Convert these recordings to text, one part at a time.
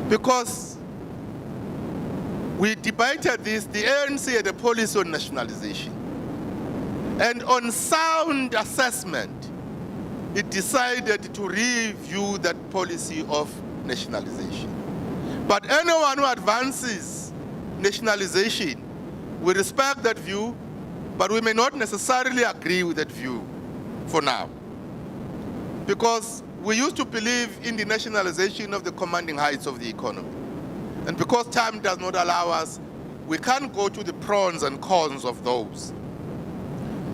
Because we debated this, the ANC had a policy on nationalization. And on sound assessment, it decided to review that policy of nationalization. But anyone who advances nationalization, we respect that view, but we may not necessarily agree with that view for now. Because we used to believe in the nationalization of the commanding heights of the economy. And because time does not allow us, we can't go to the pros and cons of those.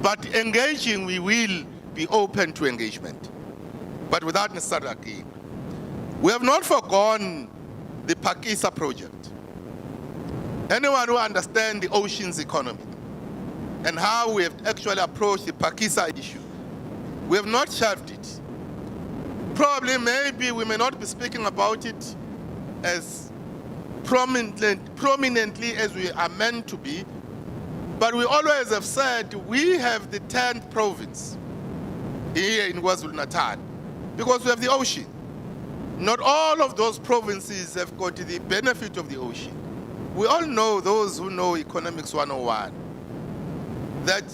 But engaging, we will be open to engagement, but without necessarily agreeing. We have not forgone the Phakisa project. Anyone who understands the oceans economy and how we have actually approached the Phakisa issue, we have not shelved it. Probably, maybe we may not be speaking about it as prominently as we are meant to be, but we always have said we have the 10th province here in KwaZulu-Natal because we have the ocean. Not all of those provinces have got the benefit of the ocean. We all know, those who know Economics 101, that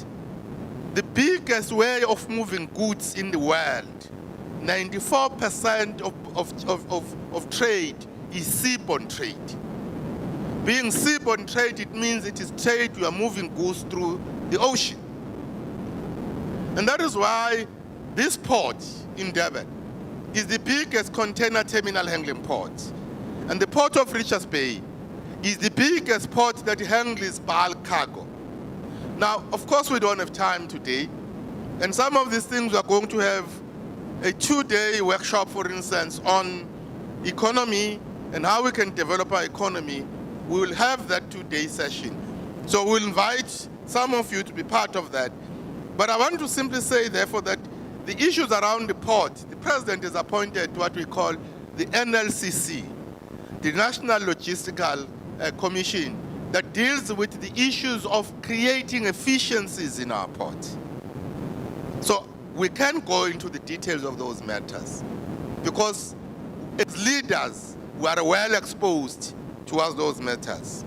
the biggest way of moving goods in the world, 94% of trade is seaborne trade. Being seaborne trade, it means it is trade you are moving goods through the ocean. And that is why this port in Durban is the biggest container terminal handling port. And the port of Richards Bay is the biggest port that handles bulk cargo. Now, of course, we don't have time today. And some of these things we are going to have a 2-day workshop, for instance, on economy and how we can develop our economy. We will have that 2-day session. So we'll invite some of you to be part of that. But I want to simply say, therefore, that the issues around the port, the president is appointed what we call the NLCC, the National Logistical Commission, that deals with the issues of creating efficiencies in our port. So we can't go into the details of those matters because as leaders, we are well exposed towards those matters.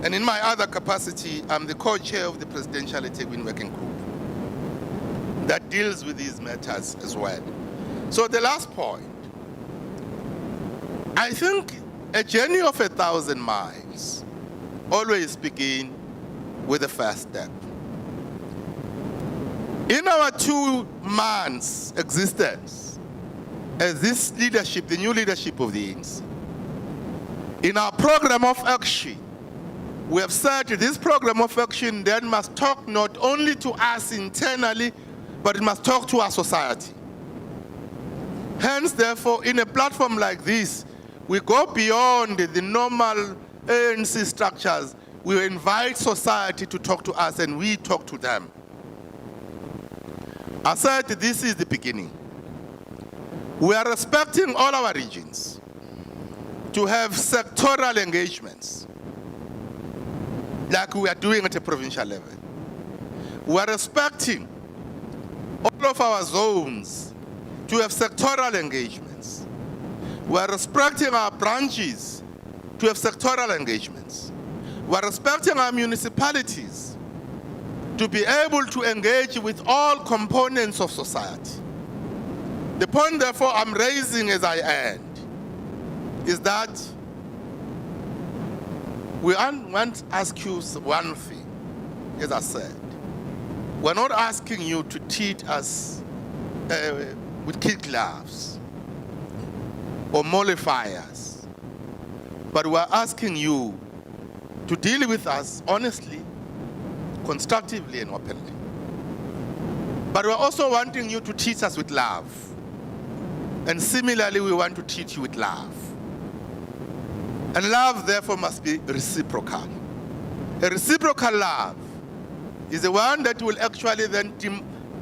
And in my other capacity, I'm the co-chair of the Presidential Anc Kzn Working Group that deals with these matters as well. So the last point, I think a journey of 1,000 miles always begins with the first step. In our 2 months' existence as this leadership, the new leadership of the ANC, in our program of action, we have said this program of action then must talk not only to us internally, but it must talk to our society. Hence, therefore, in a platform like this, we go beyond the normal ANC structures. We invite society to talk to us and we talk to them. I said this is the beginning. We are expecting all our regions to have sectoral engagements like we are doing at a provincial level. We are expecting all of our zones to have sectoral engagements. We are expecting our branches to have sectoral engagements. We are expecting our municipalities to be able to engage with all components of society. The point, therefore, I'm raising as I end is that we want to ask you one thing, as I said. We're not asking you to treat us with kid gloves or mollify us, but we're asking you to deal with us honestly, constructively, and openly. But we're also wanting you to treat us with love. And similarly, we want to treat you with love. And love, therefore, must be reciprocal. A reciprocal love is the one that will actually then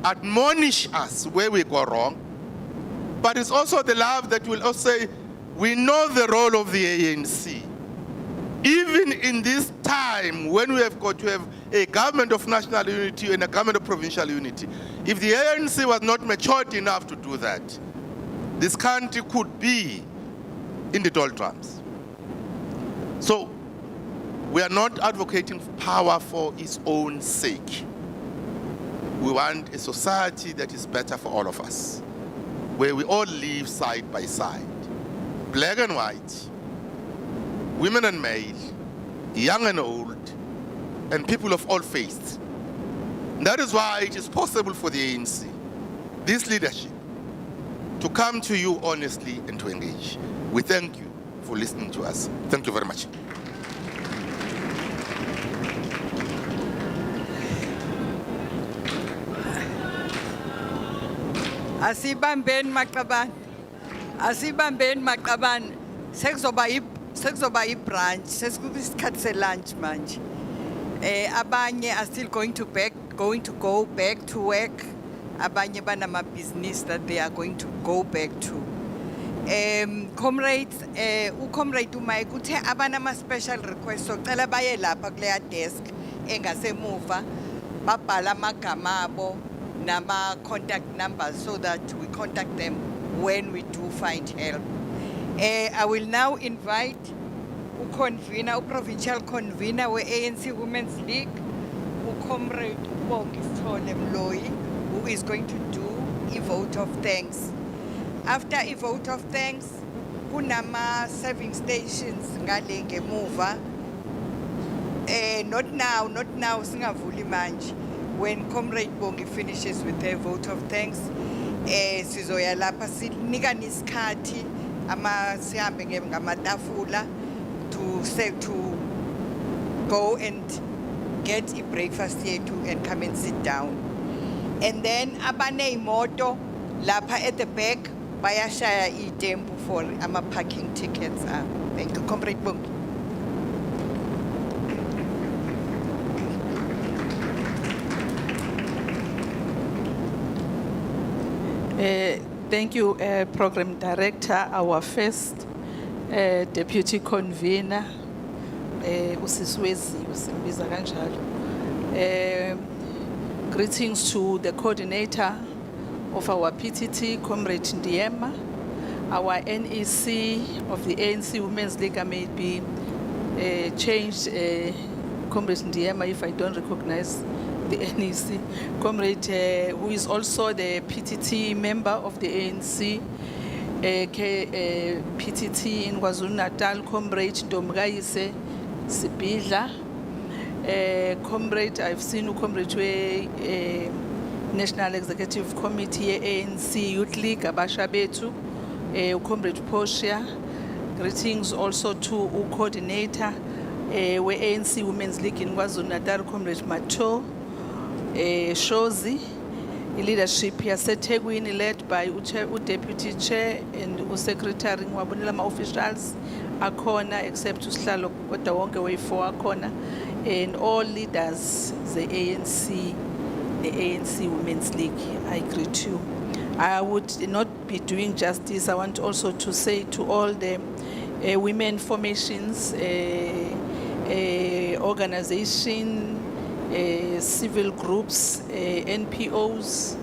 admonish us where we go wrong, but it's also the love that will also say, we know the role of the ANC. Even in this time when we have got to have a government of national unity and a government of provincial unity, if the ANC was not matured enough to do that, this country could be in the doldrums. So we are not advocating power for its own sake. We want a society that is better for all of us, where we all live side by side, black and white, women and male, young and old, and people of all faiths. That is why it is possible for the ANC, this leadership, to come to you honestly and to engage. We thank you for listening to us. Thank you very much. Asibambeni maqabani sekuzoba i-branch sesikuyisikhathi se-lunch manje. Abanye are still going to go back to work. Abanye banamabhizinisi that they are going to go back to. Comrades, uComrade uMike uthe abanama-special requests socela baye lapha kuleya desk engasemuva babhala amagama abo nama-contact numbers so that we contact them when we do find help. I will now invite provincial convener we-ANC Women's League, uComrade Ubongisithole Mloyi, who is going to do a vote of thanks. After a vote of thanks, kunama serving stations ngale ngemuva. Not now, singavuli manje. When Comrade Bongi finishes with her vote of thanks, sizoya lapha sinika nisikhathi sihambe ngamatafula to go and get a breakfast here too and come and sit down. And then abaneyimoto lapha at the back bayashaya itempu for ama parking tickets. Thank you, Comrade Bongi. Thank you, Program Director, our first Deputy Convener, Usiswezi, usimbiza kanjalo. Greetings to the coordinator of our PTT, Comrade Ndiema, our NEC of the ANC Women's League. I may be changed, Comrade Ndiema, if I don't recognize the NEC, Comrade who is also the PTT member of the ANC, PTT in KwaZulu-Natal, Comrade Ndomgayise Sibidla, Comrade, I've seen Comrade National Executive Committee, ANC Youth League, Abasha Betu, Comrade Portia. Greetings also to coordinator, ANC Women's League in KwaZulu-Natal, Comrade Mato. Shozi, leadership yaseThekwini led by Deputy Chair and Secretary ngwabonela ma-officials akhona except usihlalo kodwa wonke way-4 akhona, and all leaders the ANC Women's League, I greet you. I would not be doing justice. I want also to say to all the women formations, organization, civil groups, NPOs,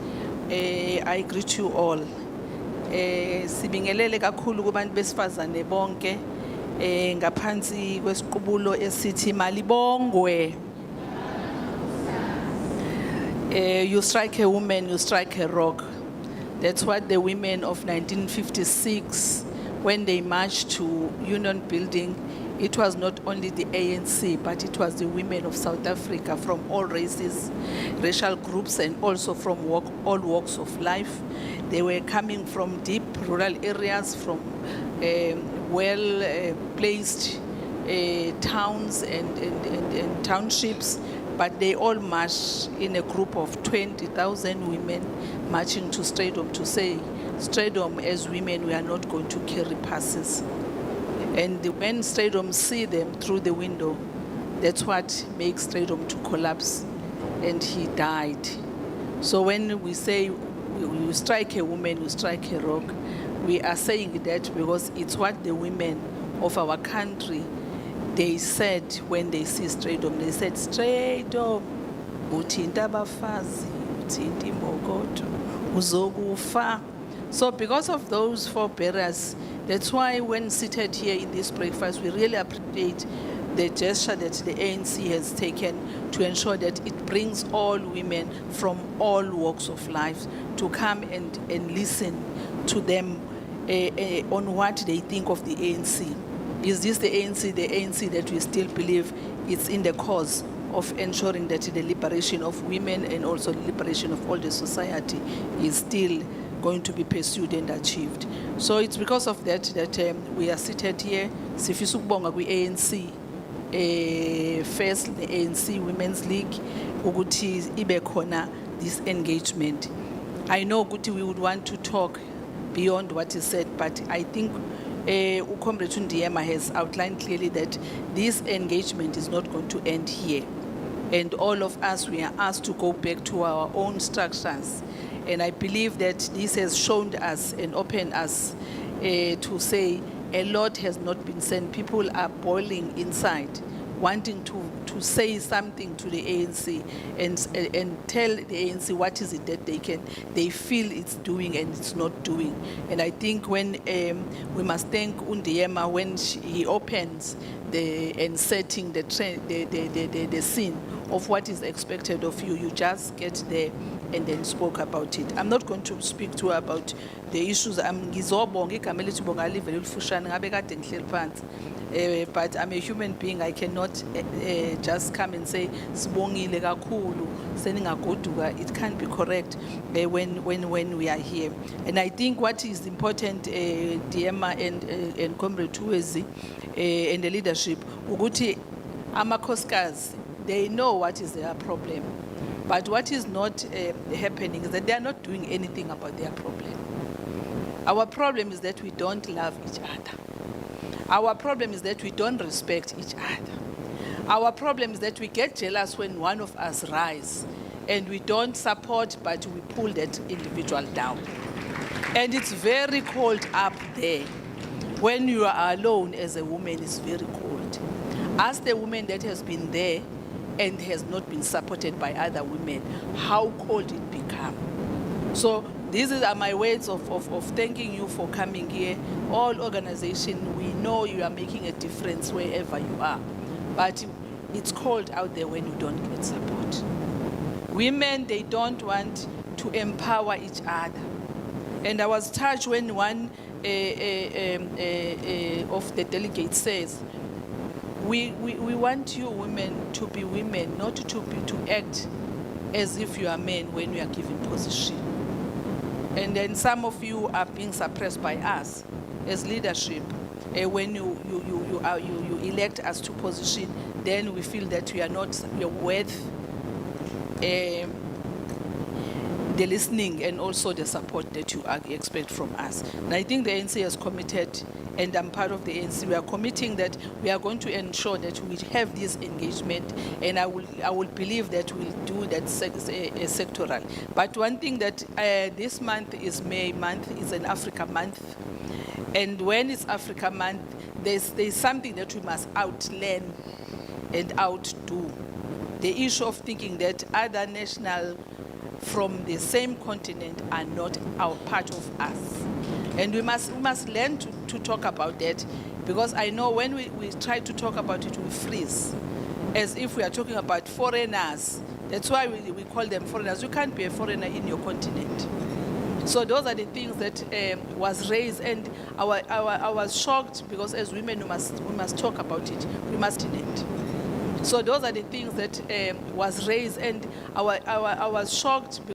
I greet you all. Sibingelele kakhulu kubantu besifazane bonke ngaphansi kwesiqubulo esithi malibongwe. You strike a woman, you strike a rock. That's what the women of 1956, when they marched to Union Building, it was not only the ANC, but it was the women of South Africa from all races, racial groups, and also from all walks of life. They were coming from deep rural areas, from well-placed towns and townships, but they all marched in a group of 20,000 women marching to Stradom to say, Stradom, as women, we are not going to carry passes. And when Stradom see them through the window, that's what makes Stradom to collapse, and he died. So when we say you strike a woman, you strike a rock, we are saying that because it's what the women of our country, they said when they see Stradom, they said, Stradom, uthinta abafazi, uthinta imokodo, uzokufa, So because of those 4 barriers, that's why when seated here in this breakfast, we really appreciate the gesture that the ANC has taken to ensure that it brings all women from all walks of life to come and listen to them on what they think of the ANC. Is this the ANC that we still believe is in the cause of ensuring that the liberation of women and also the liberation of all the society is still going to be pursued and achieved? So it's because of that we are seated here. Sifisa ukubonga kwi-ANC, first the ANC Women's League, ukuthi ibe khona this engagement. I know ukuthi we would want to talk beyond what is said, but I think Comrade Ndiyema has outlined clearly that this engagement is not going to end here. And all of us, we are asked to go back to our own structures. And I believe that this has shown us and opened us to say a lot has not been said. People are boiling inside, wanting to say something to the ANC and tell the ANC what is it that they feel it's doing and it's not doing. And I think when we must thank Ndiyema when he opens and setting the scene of what is expected of you. You just get there and then spoke about it. I'm not going to speak to her about the issues. But I'm a human being. I cannot just come and say sibongile kakhulu seningagoduka. It can't be correct when we are here. And I think what is important, Ndiyema and Comrade Tuwezi and the leadership, ukuthi amakhosikazi, they know what is their problem. But what is not happening is that they are not doing anything about their problem. Our problem is that we don't love each other. Our problem is that we don't respect each other. Our problem is that we get jealous when one of us rise and we don't support, but we pull that individual down. And it's very cold up there. When you are alone as a woman, it's very cold. Ask the woman that has been there and has not been supported by other women, how cold it becomes. So these are my words of thanking you for coming here. All organizations, we know you are making a difference wherever you are. But it's cold out there when you don't get support. Women, they don't want to empower each other. And I was touched when one of the delegates says, we want you women to be women, not to act as if you are men when you are given position. And then some of you are being suppressed by us as leadership. When you elect us to position, then we feel that we are not worth the listening and also the support that you expect from us. And I think the ANC has committed, and I'm part of the ANC, we are committing that we are going to ensure that we have this engagement, and I will believe that we'll do that sectoral. But one thing that this month is May month, is an Africa month. And when it's Africa month, there's something that we must outlearn and outdo. The issue of thinking that other national from the same continent are not our part of us. And we must learn to talk about that, because I know when we try to talk about it, we freeze, as if we are talking about foreigners. That's why we call them foreigners. You can't be a foreigner in your continent. So those are the things that was raised, and I was shocked, because as women we must talk about it. We must in it. So those are the things that was raised, and I was shocked.